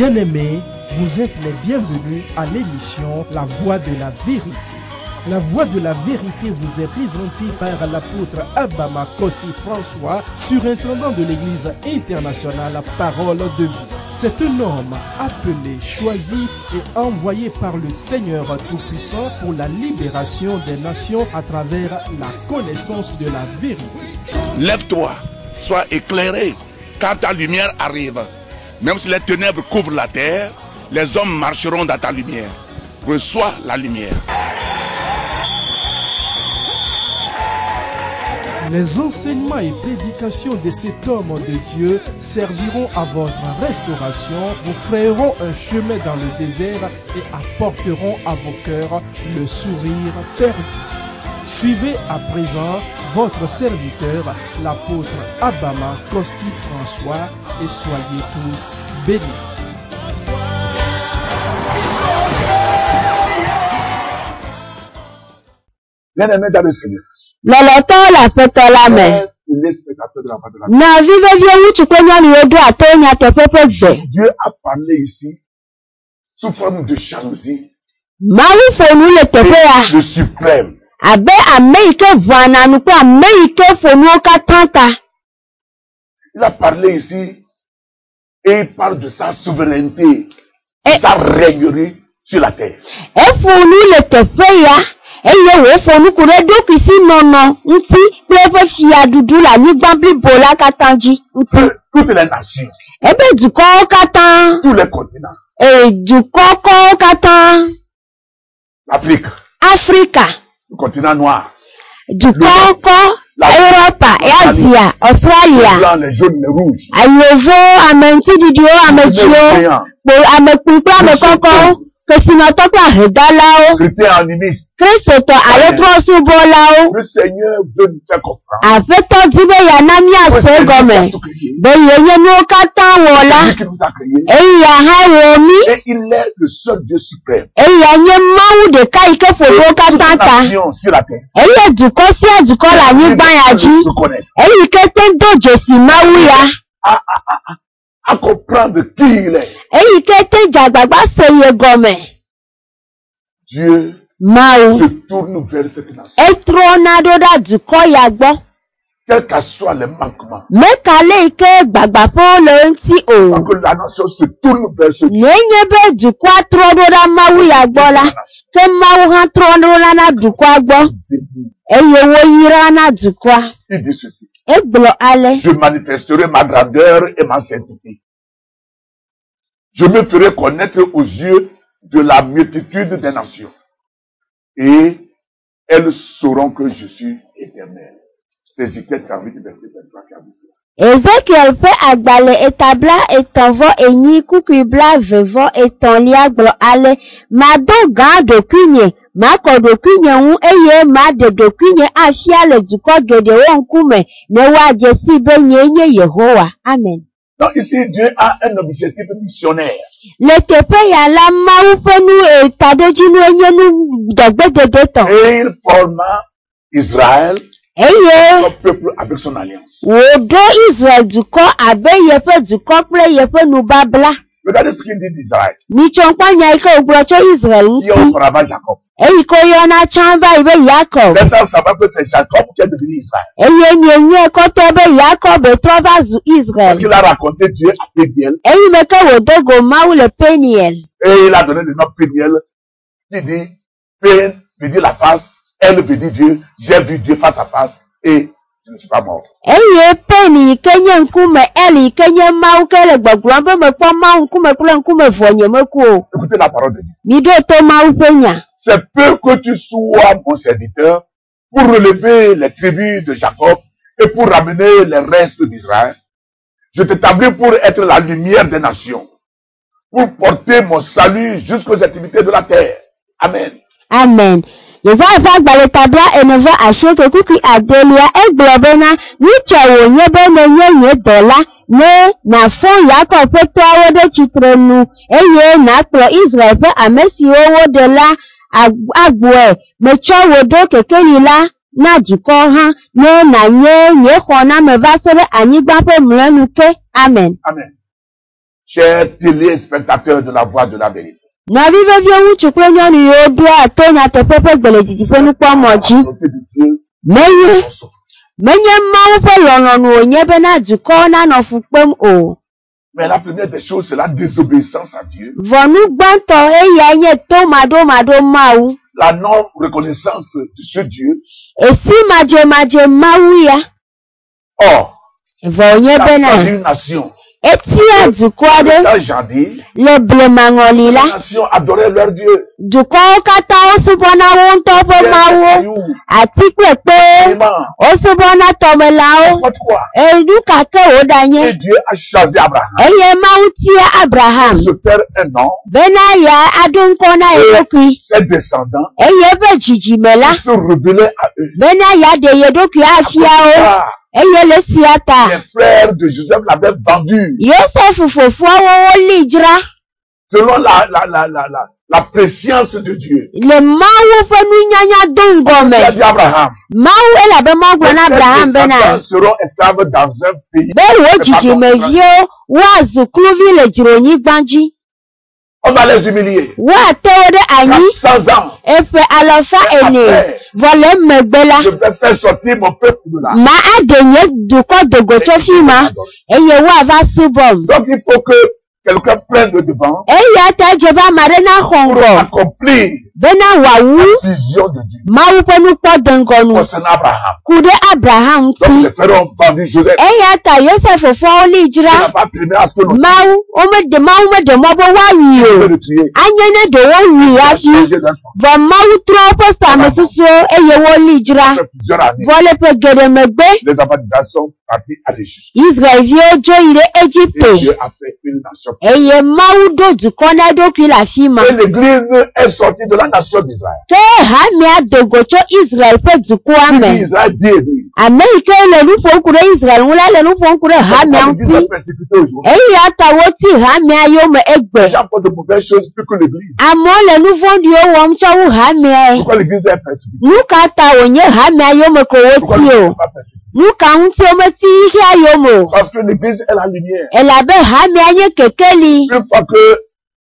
Bien-aimés, vous êtes les bienvenus à l'émission La Voix de la Vérité. La Voix de la Vérité vous est présentée par l'apôtre Abama Kossi François, surintendant de l'Église internationale Parole de Vie. C'est un homme appelé, choisi et envoyé par le Seigneur Tout-Puissant pour la libération des nations à travers la connaissance de la vérité. Lève-toi, sois éclairé, car ta lumière arrive. Même si les ténèbres couvrent la terre, les hommes marcheront dans ta lumière. Reçois la lumière. Les enseignements et prédications de cet homme de Dieu serviront à votre restauration, vous frayeront un chemin dans le désert et apporteront à vos cœurs le sourire perdu. Suivez à présent votre serviteur, l'apôtre Abama Kossi François, et soyez tous bénis. Bien-aimé dans le Seigneur. La fête la main. Na vive bien où tu connais le dos à ton à tes peuples. Dieu a parlé ici sous forme de jalousie. Marie faut nous le tepe le suprême. Abe Amérique voana nous pas Amérique faut nous katanta. Il a parlé ici et il parle de sa souveraineté, sa règnerie sur la terre. Et faut nous le tepe ya. Et il faut nous courir donc ici non uti pleve fia doudou la ni gbambli bola katanji uti toutes les nations. Et ben du corps katan Tous les continents. et du corps katan L'Afrique. Africa Le continent noir. du corps Europe et Asie Australia Les blancs, les jaunes, les rouges. ayevo amenti didio ametio bo amekpikpa amekoko que sinon toi pas redalao Chrétiens animistes. Christ to ayetro subolao Le Seigneur veut nous faire comprendre. afeto dibe ya nami ase gome be yenye no kata wola Lui qui nous a créés. eya ha womi Et il est le seul Dieu suprême. eya nye mawu de kai ke folo Toutes les katanta nations sur la terre. eya duko si aduko la ni gbanyaji Se connaître. eyi kete dojo si mawu ya À comprendre qui il est. eyi kete jagbagba seye gome Dieu mawu se tourne vers cette nation. etrona doda duko ya gbo Quels que soient les manquements. mekale ike gbagba po le nti o Parce que la nation se tourne vers ce Dieu. nenye be duko atro doda mawu ya gbo la ke mawu ha tro doda na duko gbo eye wo yira na duko Il dit ceci. egblo ale Je manifesterai ma grandeur et ma sainteté. Je me ferai connaître aux yeux de la multitude des nations. Et elles sauront que je suis éternel. C'est Ézéchiel 38, verset 23 qui a dit ça. Ezekiel pe agbale etabla etonvo enyi kukibla vevo etonlia glo ale mado ga dokunye mako dokunye wu eye ma de dokunye afia le duko gede wo nkume ne wa jesi be nyenye Yehowa amen. Donc ici, Dieu a un objectif missionnaire. Le tepe ya la mawu fenu etadoji nu enye nu dogbe dede ton Et il forma Israël, eye son peuple, avec son alliance. wodo Israel duko abe yepe duko ple yepe nu babla Regardez ce qu'il dit d'Israël. michonpa nya ike ogbocho Israel Qui a nti auparavant Jacob. eyi ko yona chamba ibe Yakob Les gens savent que c'est Jacob qui est devenu Israël. eyi enye ko to be Yakob to bazu Parce Israel qu'il a raconté Dieu à Péniel. eyi meke wodogo mawu le Peniel Et il a donné le nom Péniel. Qui dit, Pén veut dire la face. Elle veut dire Dieu. J'ai vu Dieu face à face. Et je ne suis pas mort. eyi Peni kenye nkume eli kenye mawu kele gbogbo be me po mawu nkume kule nkume vonye meku o Écoutez la parole de Dieu. mi do to mawu penya C'est peu que tu sois mon serviteur pour relever les tribus de Jacob et pour ramener les restes d'Israël. Je t'établis pour être la lumière des nations, pour porter mon salut jusqu'aux extrémités de la terre. Amen. amen. Yeza fa gbale tabla eneva asheke kuki adelia eglobena niche wonye bene nye dola ne na fon Yakob pe tawo de chitrenu eye na pro Israel pe amesi owo de la agboe mecho wodo kekelila na duko ha ne na nye khona me va sere anyigba pe mlenu ke amen. Amen. chers téléspectateurs de la voix de la vérité. Nabi bebio wuchu kwe nyonu yodo atonya tepepe gbele titipenu kwa moji. Menye maupe lononu onyebe na dukona no fukpem o. Mais la première des choses, c'est la désobéissance à Dieu. Vonu gbanto eya nye to mado mau. La non-reconnaissance de ce Dieu. Esi maje mau ya. Or, Vonye bena. une nation. Etia dukwade. Le blemangoli la. La nation adorait leur Dieu. Dukwa kata osubona wontopo mawo. Atikwepe. Osubona tomelao. Eduka ke odanye. Et Dieu a choisi Abraham. Eye mautia Abraham. Se faire un nom. Bena ya adunkona eyokwi. Ses descendants. Eye be jijimela. Se rebeller à eux. Bena ya de yedokwi afiao. Eye le siata. Les frères de Joseph l'avaient vendu. Yosef fofo wo lijra. Selon la préscience de Dieu. Le mawu fenu nyanya dongome. Il a dit Abraham. Mawu elabe magwa na Abraham bena. Seront esclaves dans un pays. Be wo jijimevio wa zukluvi le jironyi gbanji. On va les humilier. Wa tewode anyi. 400 ans. Efe alofa ene. Vole megbela. Je vais faire sortir mon peuple de là. Ma adenye duko dogoto fima. Eye wa va subom. Donc il faut que quelqu'un prenne le devant. Eye ta jeba marena Pour hongo. accomplir Bena wawu. la vision de Dieu. Mawu penu po dengonu. Concernant Abraham. Kude Abraham Donc ti. les frères ont vendu Joseph. Eye ta Yosef fo Il n'a lijra. pas primé à ce que l'on Mawu me de mobo wa puisse wiyo. le tuer. Anyene de wo wi Il a afi. changé d'un sens. Va mawu tropo samesusu eye wo lijra. Après plusieurs années, Vole pe gede megbe. les Abadidas sont partis à l'Égypte. Israel vio jo ire Et Egypte. Dieu a fait une nation. Eye mawu do dukona do ki la fima. Et l'église est sortie de la nation d'Israël. Ke hamia dogocho Israel pe dukwame. Israël dit oui. Amerika le lupo kure Israel wula le lupo kure hamia L'église nti. est persécutée aujourd'hui. Eyi atawoti hamia yo me Les egbe. gens font de mauvaises choses plus que l'église. Amo le nufondi yo wamchawu hamia. Pourquoi l'église est persécutée? Nuka ta onye hamia yo me Pourquoi kowoti l'église yo. n'est pas persécutée? Nuka nti o me ti ihe yo mo. Parce que l'église est la lumière. Elabe hamia nye kekeli. Une fois que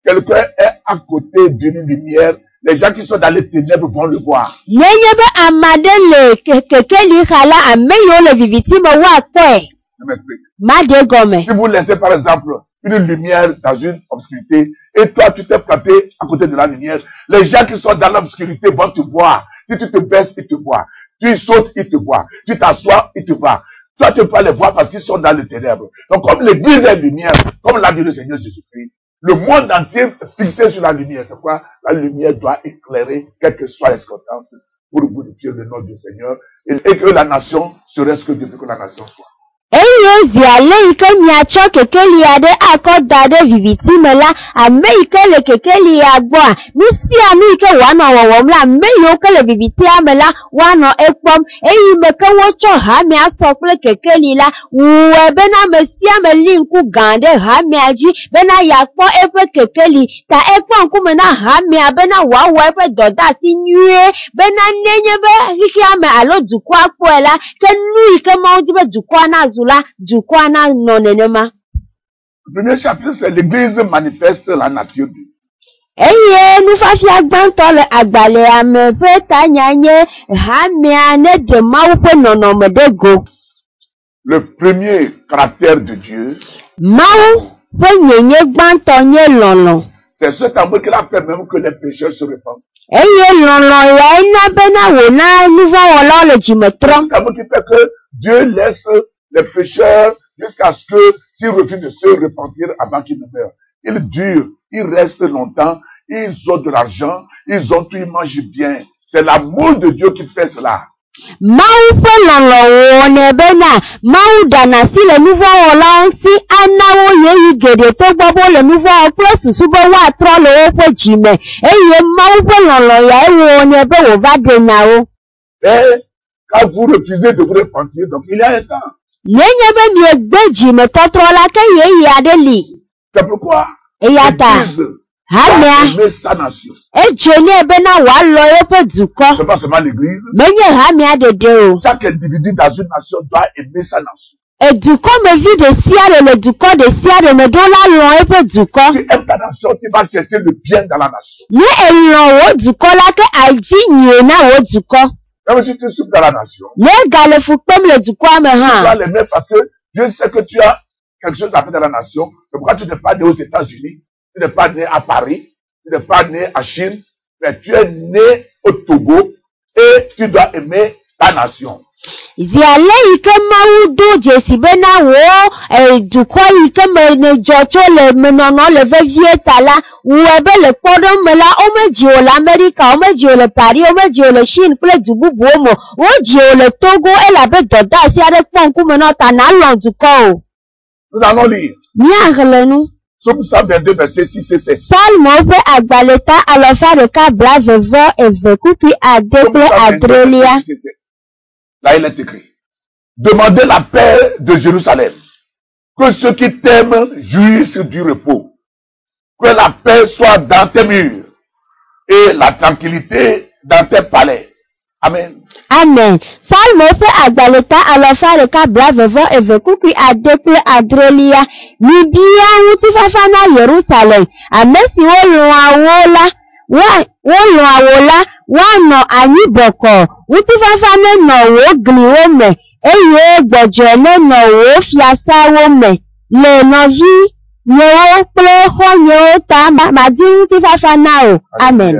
quelqu'un est à côté d'une lumière, les gens qui sont dans les ténèbres vont le voir. Nenyebe amadele kekeli khala ameyo le viviti me wa kwe. Je m'explique. Made gome. Si vous laissez par exemple une lumière dans une obscurité et toi tu t'es planté à côté de la lumière, les gens qui sont dans l'obscurité vont te voir. Si tu te baisses, ils te voient. Tu sautes, ils te voient. Tu t'assois, ils te voient. Toi, tu peux pas les voir parce qu'ils sont dans les ténèbres. Donc, comme l'église est lumière, comme l'a dit le Seigneur Jésus-Christ, le monde entier est fixé sur la lumière. C'est quoi? La lumière doit éclairer, quelles que soient les circonstances, pour glorifier le nom du Seigneur et que la nation serait ce que Dieu veut que la nation soit. Eyo ziale ike miacho kekeli ade akodade viviti mela ame ike le kekeli agboa nusi anu ike wano wawomla meyo kele viviti amela wano ekpom eyi meke wocho hami asokle kekeli la uwe bena mesia melinku gande hami aji bena yakpo efe kekeli ta ekpo nkume na hami abena wawa efe doda si nyue bena nenye be hiki ame alo dukwa kwela kenu ike mauji be dukwa na zula dukwana nonenema. Le premier chapitre, c'est l'église manifeste la nature de Dieu. Eye nufafi agbanto le agbale ame pe tanyanye hamia ne de mawu pe nonome de go. Le premier caractère de Dieu, Mawu pe nyenye gbanto nye lolo. c'est cet amour qu'il a fait même que les pécheurs se répandent. Eye lolo ya ina bena wona nuva wolo le jimetron. C'est cet amour qui fait que Dieu laisse les pécheurs jusqu'à ce que s'ils refusent de se repentir avant qu'ils ne meurent. Ils durent, ils restent longtemps, ils ont de l'argent, ils ont tout, ils mangent bien. C'est l'amour de Dieu qui fait cela. Mawu pe lolo wone bena mawu dana si le nuva wolo nti anawo yeyi gede to gbogbo le nuva plus subo wa tro le opo jime. Eye mawu pe lolo ya wone be wo va denawo. Mais quand vous refusez de vous repentir, donc il y a un temps. Nenyebe mi egbeji me totrola ke yeyi adeli. C'est pourquoi Eyata. l'Église Hamia. a aimé sa nation. Ejeni ebena wa lo epe duko. C'est pas seulement l'Église. Menye hamia dede o. Chaque individu dans une nation doit aimer sa nation. Et dukɔ me vi de sia ɖe le dukɔ de sia ɖe me ɖo la lɔ eƒe dukɔ. Tu aimes ta nation, tu vas chercher le bien dans la nation. Ne elɔ wo dukɔ la ke adi nyuie na wo dukɔ. Même si tu souffres dans la nation, Ne gale fu kpem le dukɔa me tu hã. dois l'aimer parce que Dieu sait que tu as quelque chose à faire dans la nation. C'est pourquoi tu n'es pas né aux États-Unis, tu n'es pas né à Paris, tu n'es pas né à Chine, mais tu es né au Togo et tu dois aimer ta nation. Ziale yi ke Mawu do dzesi be na wo dukɔ yi ke me ne dzɔ tso le menɔnɔ le vevie ta la, wɔe be le kpɔɖem me la, womedzi wo le Amerika, womedzi wo le Paris, womedzi wo le Chine kple du bubuwo me, wodzi wo le Togo elabe dɔdeasi aɖe kpɔ ŋkume na ta na lɔ dukɔ o. Nous allons lire Míaxlẽ nu. Psaume 122, verset 6 et 7. Salmo ƒe agbalẽta alɔfa ɖeka blaeve-vɔ-eve kpukpui ade kple adrelia. Là, il est écrit. Demandez la paix de Jérusalem. Que ceux qui t'aiment jouissent du repos. Que la paix soit dans tes murs et la tranquillité dans tes palais. Amen. Amen. Salmo ƒe agbalẽta alɔfa ɖeka blaeve-vɔ-eve kpukpui ade kple adrelia. Mibia ŋutifafa na Yerusalem. Ame siwo lɔ̃a wo la, wolɔ̃a wo la, woanɔ anyi bɔkɔɔ. Ŋutifafa nenɔ wo gliwo me, eye gbɔdzɔe nenɔ wo fiasawo me. Le nɔvi nyewo kple xɔnyewo ta madi ŋutifafa na o. Amen.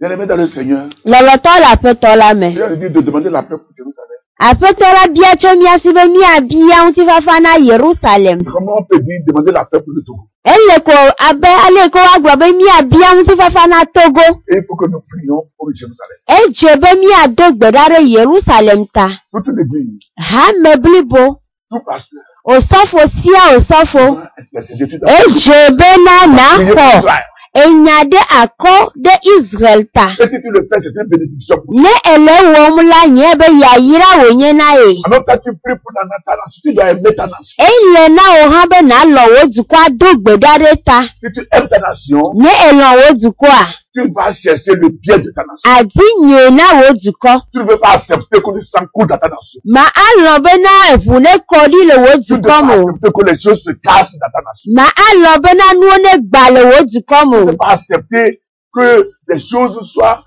Bien-aimé dans le Seigneur, Lɔlɔtɔ le aƒetɔ la me. Dieu a dit de demander la paix pour Jérusalem. Aƒetɔ la bia tso mía si be míabia ŋutifafa na Yerusalem. Comment on peut dire demander la paix pour le Togo? Ele ko abe ale ko agblɔ be míabia ŋutifafa na Togo. Et il faut que nous prions pour Jérusalem. Edze be míado gbe ɖa ɖe Yerusalem ta. Toute l'église, Hame blibo. tout pasteur, Osɔfo sia osɔfo. doit intercéder, tu dois Edze bena prier pour naxɔ Israël. enya ɖe akɔ ɖe Israel ta. Et si tu le fais, c'est une bénédiction pour toi. Ne ele wɔm la nye be yayira wònye na ye. Alors quand tu pries pour ta nation, tu dois aimer ta nation. Ele na wo hã be nalɔ wo dukɔa do gbe ɖa ɖe ta. Si tu aimes ta nation, Ne elɔ wo dukɔa, tu vas chercher le bien de ta nation. adi nyuie na wo dukɔ. Tu ne veux pas accepter que le sang coule dans ta nation. Ma alɔ bena eʋu ne kɔ ɖi le wo Tu ne veux dukɔ pas me o. accepter que les choses se cassent dans ta nation. Ma alɔ bena nuwo ne gba le wo dukɔ me Tu ne o. veux pas accepter que les choses soient...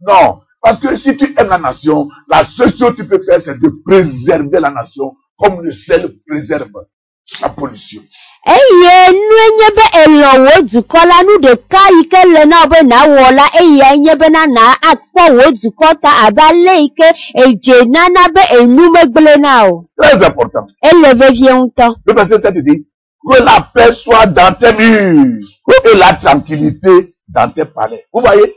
non. Parce que si tu aimes la nation, la seule chose que tu peux faire, c'est de préserver la nation comme le sel préserve la pollution. Eye nue nye be elɔ wo dukɔ la, nu ɖeka yi ke le na wo be nawɔ la, eyae nye bena na akpɔ wo dukɔ ta abe ale yi ke edze nana be enu megblẽ na o. Très important. Ele vevie ŋutɔ. Le verset 7 dit, que la paix soit dans tes murs et la tranquillité dans tes palais. Vous voyez?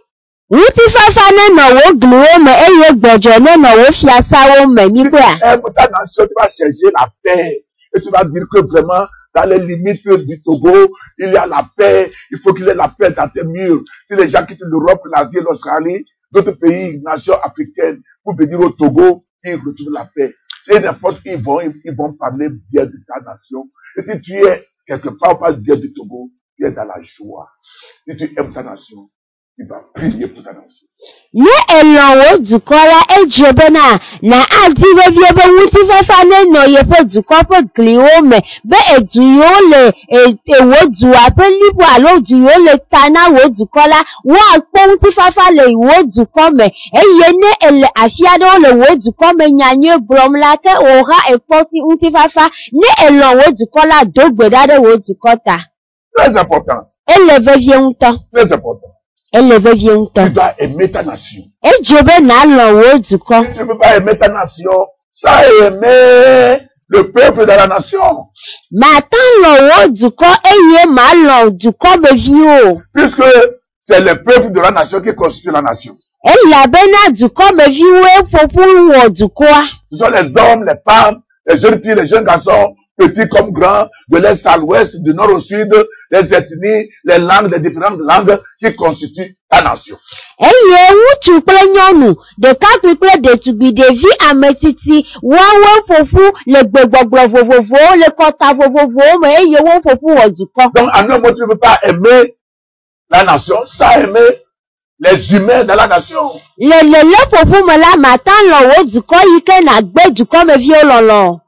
Ŋutifafa nenɔ wo gliwo me eye gbɔdzɔe nenɔ wo fiasawo me. Si tu Mikpɔa. aimes ta nation, tu vas chercher la paix. Et tu vas dire que vraiment, dans les limites du Togo, il y a la paix. Il faut qu'il y ait la paix dans tes murs. Si les gens quittent l'Europe, l'Asie, l'Australie, d'autres pays, nations africaines, pour venir au Togo, ils retrouvent la paix. Et n'importe qui ils vont parler bien de ta nation. Et si tu es quelque part, on parle bien du Togo, tu es dans la joie. Si tu aimes ta nation, tu vas prier pour ta nation. Ne elɔ wo dukɔ la, edze bena na adi vevie be ŋutifafa nenɔ yeƒe dukɔ ƒe gliwo me be edu yiwo le wo dua ƒe liƒo alo du yiwo le ta na wo dukɔ la, woakpɔ ŋutifafa le wo dukɔ me. Eye ne ele afi aɖewo le wo dukɔ me nyanyuie gblɔm la, ke wòha ekpɔ ŋutifafa, ne elɔ wo dukɔ la, do gbe ɖa ɖe wo dukɔ ta. Très important. Ele vevie ŋutɔ. Très important. Ele vevie Tu ŋutɔ. dois aimer ta nation. Edze be nalɔ wo dukɔ. Si tu ne peux pas aimer ta nation, ça aimer le peuple de la nation. Mata lɔ wo dukɔ eye malɔ dukɔ meviwo. Puisque c'est le peuple de la nation qui constitue la nation. Elabena dukɔ meviwoe ƒoƒu wɔ dukɔa. Ce sont les hommes, les femmes, les jeunes filles, les jeunes garçons, petits comme grands, de l'est à l'ouest, du nord au sud, les ethnies, les langues, les différentes langues qui constituent ta nation. Eye ŋutsu kple nyɔnu, ɖekakpui kple ɖetugbi, ɖevi, ametsitsi, woawo ƒoƒu le gbegbɔgblɔ vovovowo, le kɔta vovovowo me eye wo ƒoƒu wɔ dukɔ. Donc, en un mot, tu ne peux pas aimer la nation sans aimer les humains de la nation. Le ƒoƒu me la, mata lɔ wo dukɔ yi ke nagbe dukɔmeviwo lɔlɔ.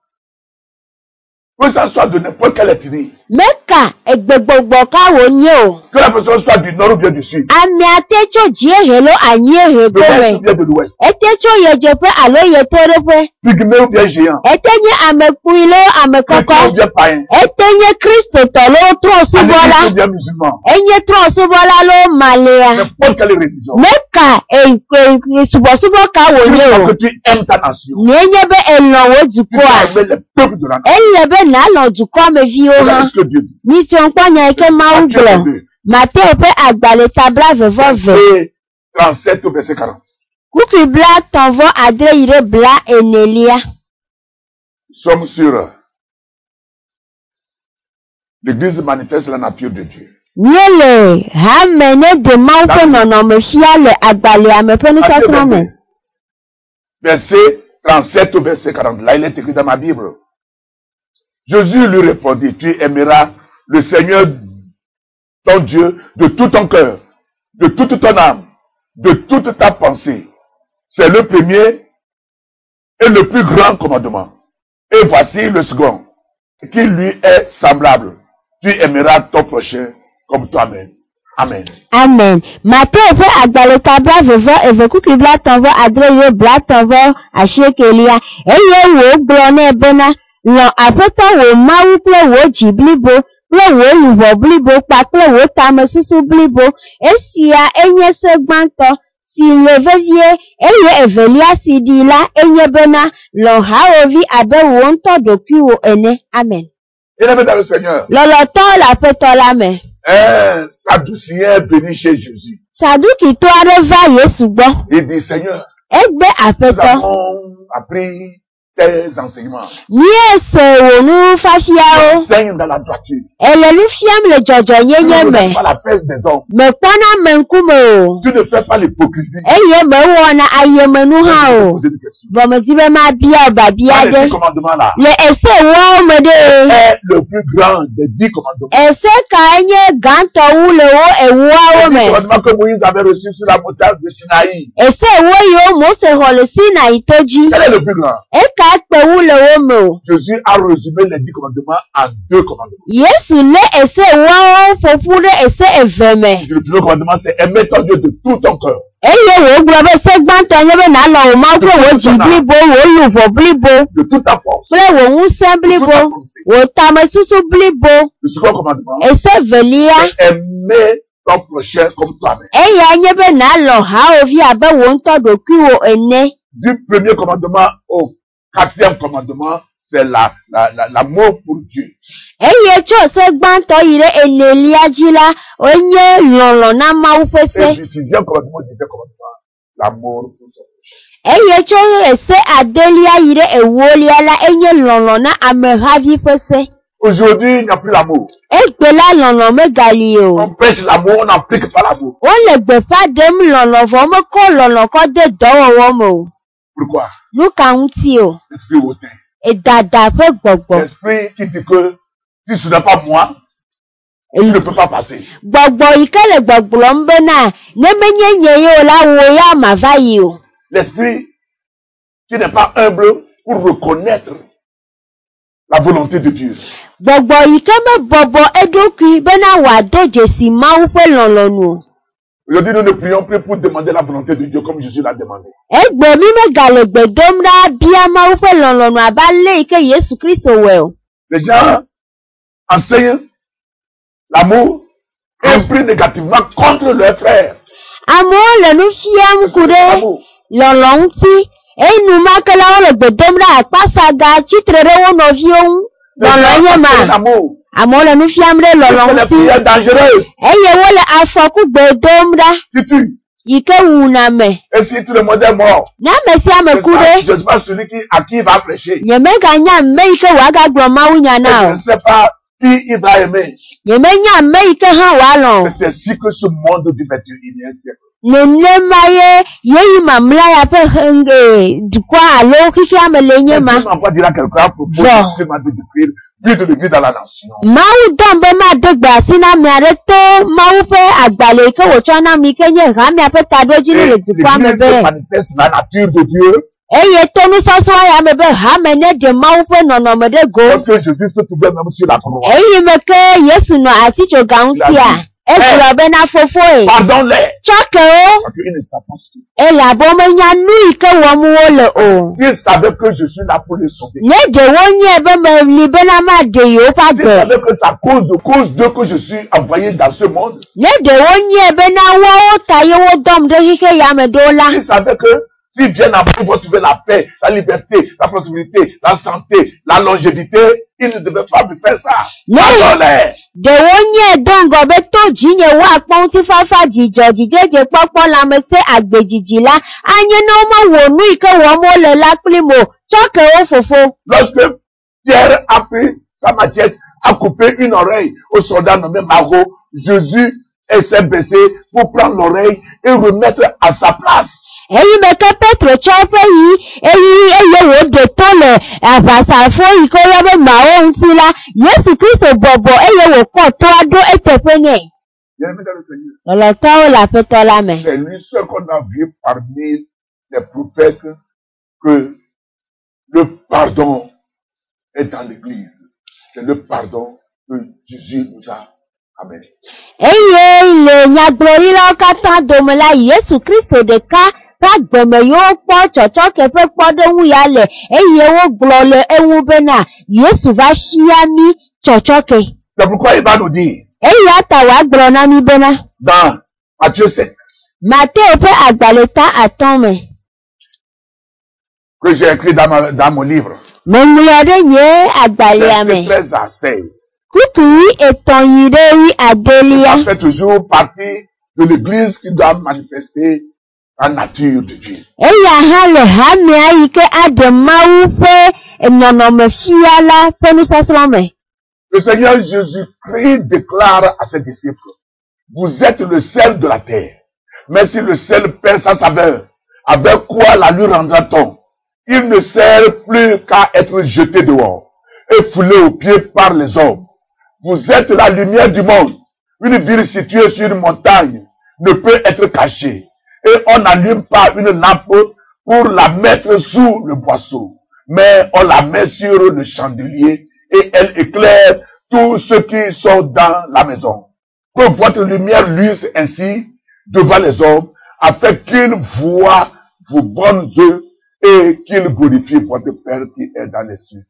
Que ça soit de n'importe quelle ethnie. Meka egbegbogbo kawo ni o. Que la personne soit du nord ou bien du sud. Ami atecho jiehelo anyi De l'est ehegome. ou bien de l'ouest. Etecho yejepe alo yetorepe. Pygmée ou bien géant. Etenye amekuilo Chrétien ou amekoko. bien païen. Etenye Kristo tolo Animiste ou trosubola. bien musulman. Enye trosubola lo malea. N'importe quelle religion. Meka subosubo kawo Tu ni sais o. que tu aimes ta nation. Nienye be elonwo Tu duko dois a. aimer les peuples de la nation. Elebe na lo duko me vi o Voilà han. ce que Dieu dit. Mission kwanya ike mawu Matthieu glo. 22, Matthieu pe agbale tabla vevove. et 37 au verset 40. Kuki bla tonvo adre ire bla enelia. Nous sommes sur l'Église manifeste la nature de Dieu. Miele hamene de mawu pe nonome fia le agbale amepe nu Matthieu sasra 22, me. verset 37 au verset 40. Là, il est écrit dans ma Bible. Jésus lui répondit, tu aimeras le Seigneur ton Dieu de tout ton cœur, de toute ton âme, de toute ta pensée. C'est le premier et le plus grand commandement. Et voici le second, qui lui est semblable. Tu aimeras ton prochain comme toi-même. Amen. Amen. Matthieu pe agbale tabla vevo eve kuki bla tonvo adre ire bla tonvo ashekelia. Eye wo glo na ebena lo apeto wo mawu ple wo ji blibo. Ple wo luvo blibo pa ple wo tame susu blibo. Esia enye segbanto si le vevie eye evelia si di la enye bena lo haovi abe wo nto doku wo ene. Amen. Et dans le Seigneur, Loloto la peto la me. un Sadducéen est venu chez Jésus. Saduki to areva Yesu gbo. Il dit, Seigneur, Egbe nous apeto. avons appris tes enseignements. Ni ese wonu fashia o. Enseigne dans la droiture. Elelu fiam le jojo Tu nyenye ne fais me. pas la fesse des hommes. Me kpona me nkume o. Tu ne fais pas l'hypocrisie. Eye me wona ayemenu Je ha vais te o. poser une question. Bo me dibe ma bia oba bia Dans les 10 de. commandements là, Le ese wo me de. est le plus grand des 10 commandements. Ese ka enye ganto wu le wo ewu awo Les 10 me. commandements que Moïse avait reçus sur la montagne de Sinaï. Ese wo yo mo se hole si na itoji. Quel est le plus grand? E ka pe wu le wo me o. Jésus a résumé les 10 commandements en 2 commandements. Yesu le ese wo fofu de ese eveme. Le premier commandement, c'est aimer ton Dieu de tout ton cœur. Eye wo glo be segbanto nye be na lo o ma pe wo ji blibo wo luvo blibo. De toute ta force. Ple wo nwuse blibo. Wo tame susu blibo. Le second commandement, Ese velia. c'est aimer ton prochain comme toi-même. Eya nye be na lo ha ovi abe wo nto doku wo ene. Du premier commandement au 4e commandement, c'est l'amour pour Dieu. Eye cho se gbanto ire enelia jila onye lolo na mawu Et pese. du 6e commandement, du 10e commandement, l'amour pour son prochain. Eye cho ese adelia ire ewolia la enye lolo na amehavi pese. Aujourd'hui, il n'y a plus l'amour. Egbe la lolo me gali o. On prêche l'amour, on n'applique pas l'amour. O le gbefa dem lolo vo me ko lolo ko de dowo mo o. Pourquoi? Nuka nti o. L'esprit hautain. E dada pe gbogbo. L'esprit qui dit que si ce n'est pas moi, tu ne peux pas passer. Gbogbo ikele gbogbo mbe na ne menye nye yo la wo ya mavayi o. L'esprit qui n'est pas humble pour reconnaître la volonté de Dieu. Gbogbo ikeme bobo edokui bena wa deje si mawu pe lolonu. Aujourd'hui, nous ne prions plus pour demander la volonté de Dieu comme Jésus l'a demandé. Egbe mi me gale gbedom ra bia mawu pe lolonu abale ike Yesu Kristo we o. Les gens enseignent l'amour et prient négativement contre leurs frères. Amo le nu fiam kude L'amour. lolo nti enu makela o le gbedom ra apasaga chitrere wo no vi ohun. Les Lolo gens nye enseignent ma. l'amour. Amo le nu fiam re C'est lolo les nti. prières dangereuses Eye wo le afoku gbedom ra qui tuent. ike wuna me. Et si tout le monde est mort, Na mesi ame kude. je ne sais pas celui à qui il va prêcher. Nyeme ga nya me ike waga glo mawu nya Et je na ne o. sais pas qui il va aimer. Nyeme nya me ike ha wa lo. C'est ainsi que ce monde du 21e siècle. Nene maye yeyi mamla ya pe henge dukwa alo kiki amele nye ma. Dieu m'envoie dire à quelqu'un à propos de ce qu'il m'a dit de prier, but de l'église dans la nation. Mawu dombe ma degba sina mi are to mawu pe agbale ike wo chona mi ke nye ha mi ape tadoji Et le dukwa me l'église be. manifeste la nature de Dieu eye to nu soso ya mebe ha mene de mawu pe nonomo de go Lorsque Jésus se trouvait même sur la croix. eyi meke Yesu no ati choganfia Egblobe na fofo e. Pardonne-les. Choke o. Parce qu'ils ne savent pas ce que. Elabo menya nu ike wo mu wo le o. S'ils savaient que je suis là pour les sauver. Ne de wonye be me libe na ma de yo pa S'ils be. savaient que c'est à cause d'eux que je suis envoyé dans ce monde. Ne de wonye be na wo ta yo wo dom de hike ya me do la. S'ils savaient que s'ils viennent à vous, vont trouver la paix, la liberté, la prospérité, la santé, la longévité, ils ne devaient pas me faire ça. Pardonne-les. De wonye dongo be to jinye wa pon ti fafa jijo jijeje popo la me se agbejiji la anye no mo wo nu ike wo mo le la plimo choke o fofo. Lorsque Pierre a pris sa machette, a coupé une oreille au soldat nommé Margot, Jésus s'est baissé pour prendre l'oreille et remettre à sa place. Eyi meke Petro chope yi eye wo de to le abasa fo iko yo be ma o nti la Yesu Kristo bobo eye wo ko to ado etepe ne. Bien-aimé dans le Seigneur. Lolo to la peto la me. C'est lui seul qu'on a vu parmi les prophètes que le pardon est dans l'église. C'est le pardon que Jésus nous a amené. Eye le nyagbori la katan do me la Yesu Kristo de ka pa gbeme yo po chocho ke pe podo wu ya le eye wo glo le ewu be na Yesu va shiami chocho ke. C'est pourquoi il va nous dire Eye ata wa glo na mi be na. dans Matthieu 7 Matthieu pe agbaleta aton me. que j'ai écrit dans mon livre. Memulade nye agbale ame. Verset 13 à 16. Kukui eton yirewi adelia. Ça fait toujours partie de l'église qui doit manifester la nature de Dieu. Eya hale hame ayike ademawu pe enonome fiala pe nusaslome. Le Seigneur Jésus-Christ déclare à ses disciples, vous êtes le sel de la terre. Mais si le sel perd sa saveur, avec quoi la lui rendra-t-on? Il ne sert plus qu'à être jeté dehors et foulé aux pieds par les hommes. Vous êtes la lumière du monde. Une ville située sur une montagne ne peut être cachée. Et on n'allume pas une lampe pour la mettre sous le boisseau, mais on la met sur le chandelier et elle éclaire tous ceux qui sont dans la maison. Que votre lumière luise ainsi devant les hommes, afin qu'ils voient vos bonnes œuvres et qu'ils glorifient votre Père qui est dans les cieux.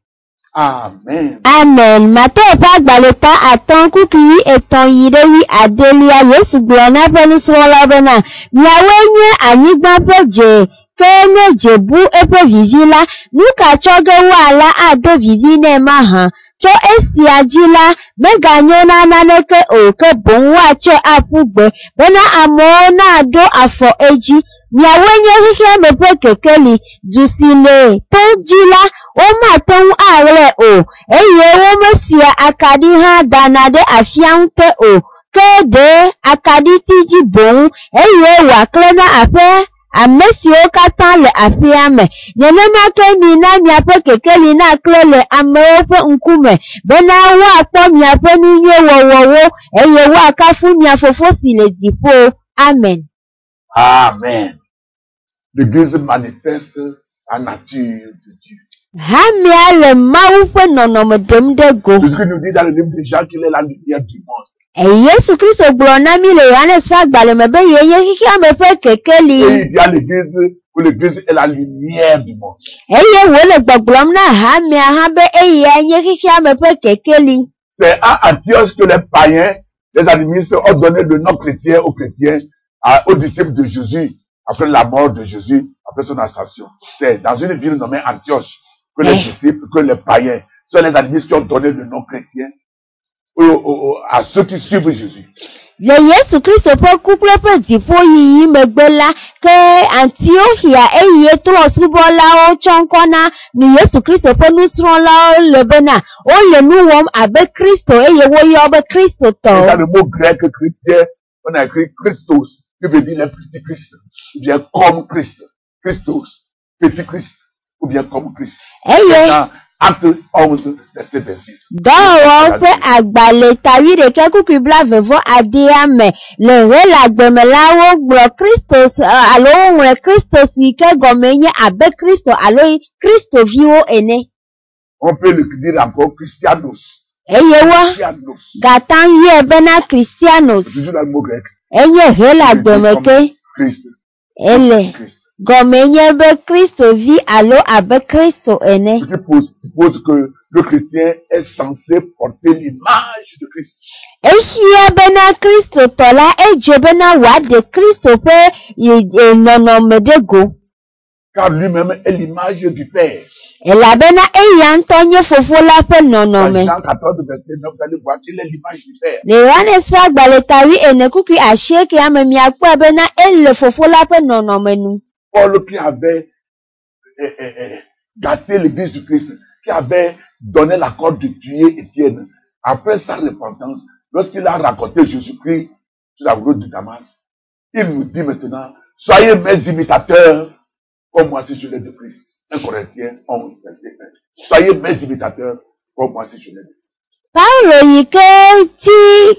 Amen. Amen. Mate pa gbaleta aton kukui eton yirewi adelia Yesu glona pe nusrola bena. Miawenye anigba peje kenye jebu epe vivila nuka choge wala ado vivine maha. Cho esi ajila mega nyona naneke oke bonwa che apugbe bena amona do afo eji miawenye hike mepe kekeli jusile to jila o ma ton are o eye wo mesia akadi ha danade afiante o kede akadi tiji bon eye wa klena ape amesi o katan le afiame nyenema ke mi na mi ape kekeli na klele ameope nkume bena wa apo mi ape nunye wowowo eye wa kafu mi afofo si le dipo. Amen. Amen. L'église manifeste la nature de Dieu. Hamia le maupe nonome demde go. C'est ce que nous dit dans le livre de Jean qu'il est la lumière du monde. Yesu Kristo glona mi le Yohanes fa gbale mebe yeye kiki amepe kekeli. Et il dit à l'église que l'église est la lumière du monde. Eye wole gbogbrom na hamia habe eye anye kiki amepe kekeli. C'est à Antioche que les païens, les animistes ont donné le nom chrétien aux chrétiens, aux disciples de Jésus, après la mort de Jésus, après son ascension. C'est dans une ville nommée Antioche que les disciples, que les païens, sont les animistes qui ont donné le nom chrétien à ceux qui suivent Jésus. Le Yesu Kristo pe couple pe dipo yiyi megbe la ke Antiochia eye tro subola o chonkona ni Yesu Kristo pe nusron la le bena o le nu wom abe Kristo eye wo yo be Kristo to. Dans le mot grec chrétien, on a écrit Christos, qui veut dire le petit Christ, ou bien comme Christ. Christos, petit Christ, ou bien comme Christ. Eye Acte 11, verset 26. Dɔwɔwɔ ƒe agbalẽ tawi ɖeka kukui blaeve adea me le ɣelagbemelawo gblɔ Kristo alo woŋlɔ Kristo si ke gɔme nye abe Kristo alo Kristoviwo ene. On peut le dire encore Christianos. Eye wo Christianos. gata yie bena Christianos. Toujours dans le mot grec. Enye ɣelagbeme ke Christ. ele. Christ. Gɔme nye be Kristovi alo abe Kristo ene. Ce qui suppose que le chrétien est censé porter l'image de Christ. Ehia bena Kristotɔ la edze bena wòaɖe Kristo ƒe nɔnɔme ɖe go. Car lui-même est l'image du Père. Elabena eya ŋutɔ nye fofo la ƒe Dans nɔnɔme. Jean 14, verset 9, vous allez voir qu'il est l'image du Père. Le Yohanes ƒe agbalẽ tawi ene kukui asieke ame miakpɔe bena ele fofo la ƒe nɔnɔme nu. Paul qui avait gâté l'église du Christ, qui avait donné l'accord de tuer Étienne, après sa repentance, lorsqu'il a raconté Jésus-Christ sur la route de Damas, il nous dit maintenant, soyez mes imitateurs, comme moi si je l'ai de Christ. 1 Corinthiens 11, verset 1. Soyez mes imitateurs, comme moi si je l'ai de Christ. Paulo yi ke ti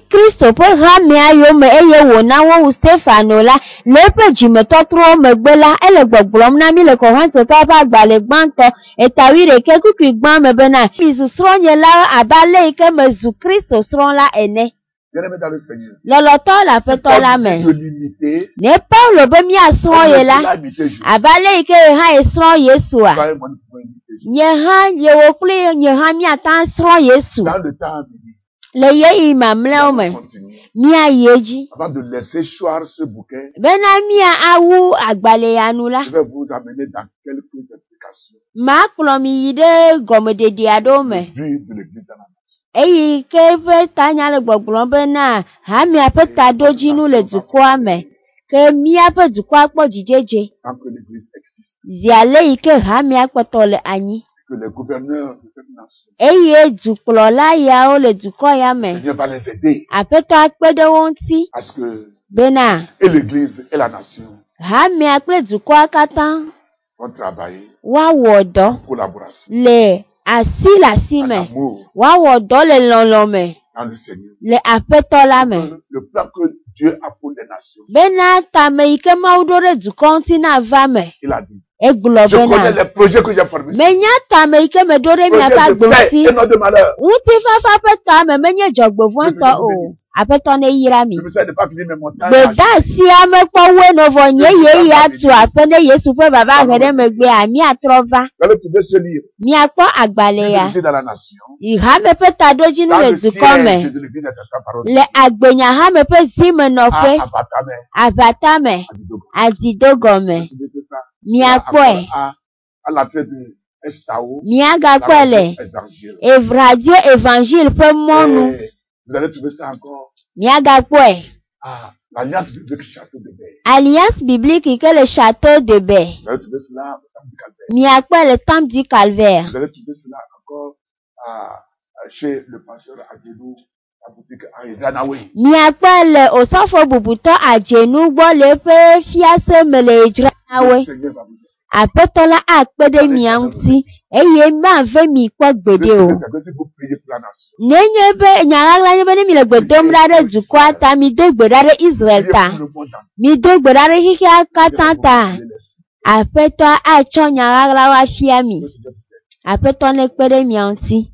Kristo ƒe hamea yome eye wòna wowu Stefano la le eƒe dzimetɔtrɔwo megbe la ele gbɔgblɔm na mi le Kɔrintɔkawo ƒe agbalẽ gbãtɔ etawi ɖeke kukui gbã me bena mizu srɔ̃nyelawo abe ale yi ke mezu Kristo srɔ̃ la ene. Bien-aimés dans le Seigneur. Lɔlɔtɔ le aƒetɔ la me. De l'imiter, Ne Paulo be miasrɔ̃ ye la abe ale yi ke ye hã ye srɔ̃ Yesua. soyez mon imitateur. Nye hã yewo kple nye hã miata srɔ̃ Yesu. Dans le temps à venir, Le yeyi mamlɛwo me continuer. miayi edzi. Avant de laisser choir ce bouquet, Bena mia awu agbalẽ ya nu la. je vais vous amener dans quelques explications Makplɔ mi yi ɖe gɔmedede aɖewo me. du de l'église dans la nation. Eyi ke ƒe tanya le gbɔgblɔm bena hamia ƒe taɖodzinu le dukɔa me. Ke míaƒe dukɔa kpɔ dzidzedze. Tant que l'église existe, Zi ale yi ke hamia kpɔtɔ le anyi. que les gouverneurs de cette nation, Eye dukplɔla yawo le dukɔ ya me. Seigneur va les aider Aƒetɔ akpe ɖe wo ŋuti à ce que bena et l'église et la nation hamia kple dukɔa katã vont travailler woawɔ dɔ en collaboration, le asi le asi en me. amour Woawɔ dɔ le lɔlɔ me dans le Seigneur. le aƒetɔ la me. Le plan que Dieu a pour les nations, Bena tame yi ke Mawu ɖo ɖe dukɔ ŋuti na va me. il a dit. Egblɔ Je connais bena les projets que j'ai formés. menya tame yi ke meɖo ɖe miaƒe Projets agbe de paix ŋuti. et non de malheur. Ŋutifafa ƒe tame menye dzɔgbevɔ̃tɔ o. Aƒetɔ ne yra mi. Je me suis de pas finir mes montagnes. Gbedasia mekpɔ woe nɔvɔ nye ye atu aƒe ne Yesu ƒe vava he ɖe megbea miatrɔ va. Vous allez trouver ce livre. Miakpɔ agbalẽ ya. L'église dans la nation. Hame ƒe taɖodzinu Dans le le dukɔ me. siège de l'église de ta parole. Le agbenya hame ƒe zimenɔƒe. Abatame. Avatame. Azidogɔme. C'est ça. Miakpɔe. À la fête de Estao. Miagakpɔe le radio évangile ƒe mɔnu. Vous allez trouver ça encore. Miagakpɔe. L'Alliance biblique Château de Baie. Alliance biblique yi ke le Château de Baie. Vous allez trouver cela au Temple du Calvaire. Miakpɔe le Temple du Calvaire. Vous allez trouver cela encore chez le pasteur Adjenu, la boutique Aïdranaoui. Miakpɔe le osɔfo bubutɔ Adzenu gbɔ le eƒe fiase me le Edzranawoe. Le Seigneur va vous aider. Aƒetɔ la akpe ɖe mia ŋuti eye mave mi kpɔ gbeɖe o. C'est que si vous priez pour la nation. Nenye be nyaɣaɣla nye be ne mi le gbe dom ɖa ɖe dukɔa ta, mi do gbe ɖa ɖe Israel Priez ta. pour le monde entier. Mi do gbe ɖa ɖe xixia katã ta. Aƒetɔ atsɔ nyaɣaɣlawo afia mi. Aƒetɔ ne kpe ɖe mia ŋuti,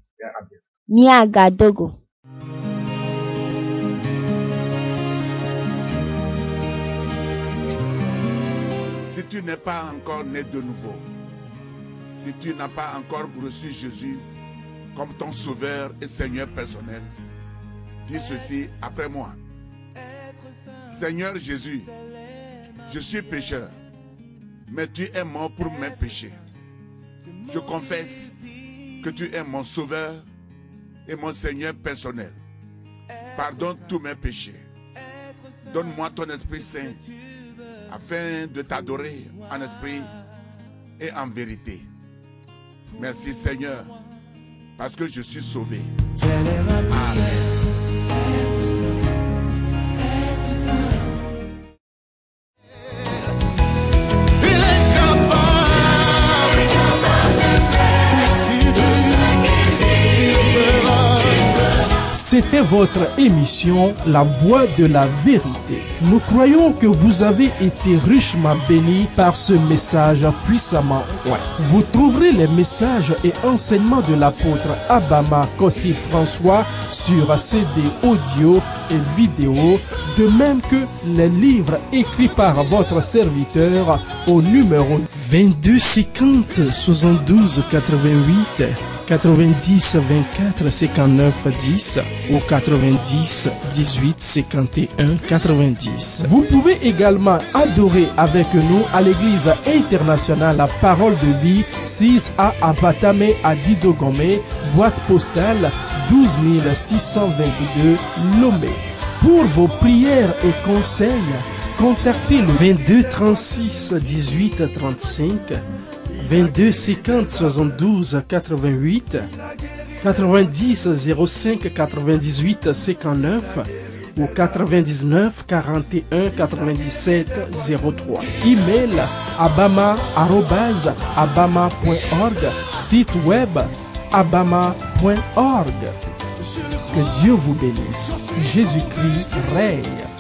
miagadogo. Si tu n'es pas encore né de nouveau, si tu n'as pas encore reçu Jésus comme ton sauveur et Seigneur personnel, dis ceci après moi. Seigneur Jésus, je suis pécheur, mais tu es mort pour mes péchés. Je confesse que tu es mon sauveur et mon Seigneur personnel. Pardonne tous mes péchés. Donne-moi ton Esprit Saint afin de t'adorer en esprit et en vérité. Merci Seigneur, parce que je suis sauvé. Amen. Il est capable. C'était votre émission La Voix de la Vérité. Nous croyons que vous avez été richement bénis par ce message puissamment oint. Vous trouverez les messages et enseignements de l'apôtre Abama Kossi François sur CD audio et vidéo, de même que les livres écrits par votre serviteur au numéro 22 50 72 88 90 24 59 10 ou 90 18 51 90. Vous pouvez également adorer avec nous à l'église internationale La Parole de Vie, 6A à Batame à Didogomé, boîte postale 12 622 Lomé. Pour vos prières et conseils, contactez le 22 36 18 35, 22 50 72 88, 90 05 98 59 ou 99 41 97 03. Email abama@abama.org, site web abama.org. Que Dieu vous bénisse. Jésus-Christ règne.